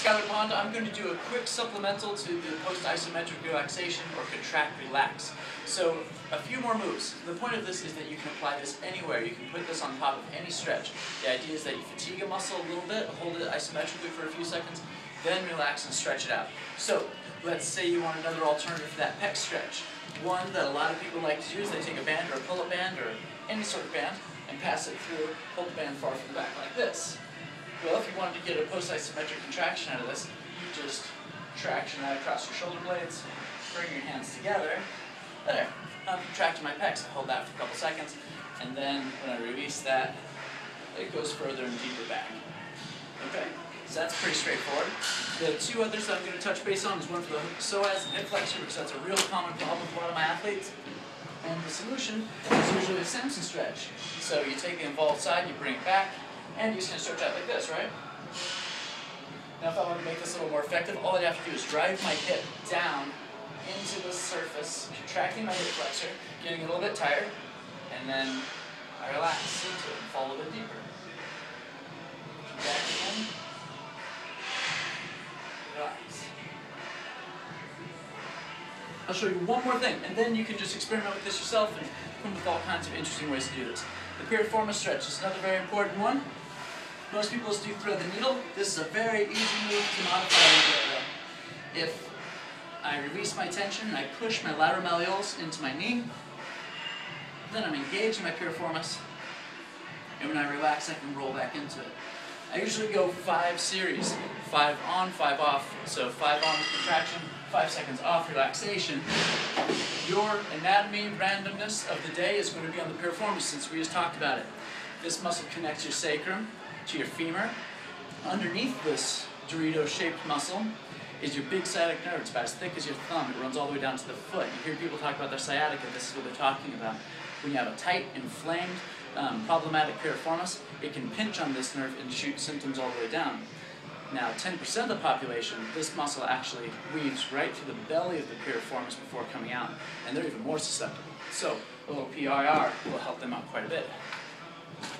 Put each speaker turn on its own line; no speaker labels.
Skylar Pond. I'm going to do a quick supplemental to the post-isometric relaxation or contract relax. So a few more moves. The point of this is that you can apply this anywhere. You can put this on top of any stretch. The idea is that you fatigue a muscle a little bit, hold it isometrically for a few seconds, then relax and stretch it out. So let's say you want another alternative for that pec stretch. One that a lot of people like to use, they take a band or a pull-up band or any sort of band and pass it through, hold the band far from the back like this. Well, if you wanted to get a post-isometric contraction out of this, you just traction that across your shoulder blades, bring your hands together. There, I'm contracting my pecs. I hold that for a couple seconds, and then when I release that, it goes further and deeper back. Okay, so that's pretty straightforward. The two others that I'm going to touch base on is one for the psoas and hip flexor, because that's a real common problem with a lot of my athletes. And the solution is usually a Samson stretch. So you take the involved side, you bring it back, and you're just going to stretch out like this, right? Now if I want to make this a little more effective, all I have to do is drive my hip down into the surface, contracting my hip flexor, getting a little bit tired, and then I relax into it and fall a little bit deeper. Back again. Relax. I'll show you one more thing, and then you can just experiment with this yourself and come up with all kinds of interesting ways to do this. The Piriformis Stretch is another very important one. Most people just do thread the needle. This is a very easy move to modify. If I release my tension and I push my lateral malleolus into my knee, then I'm engaging my piriformis, and when I relax, I can roll back into it. I usually go 5 series, 5 on, 5 off. So 5 on with contraction, 5 seconds off relaxation. Your anatomy randomness of the day is going to be on the piriformis, since we just talked about it. This muscle connects your sacrum to your femur. Underneath this Dorito-shaped muscle is your big sciatic nerve. It's about as thick as your thumb. It runs all the way down to the foot. You hear people talk about their sciatica. This is what they're talking about. When you have a tight, inflamed, problematic piriformis, it can pinch on this nerve and shoot symptoms all the way down. Now, 10% of the population, this muscle actually weaves right through the belly of the piriformis before coming out, and they're even more susceptible. So, a little PIR will help them out quite a bit.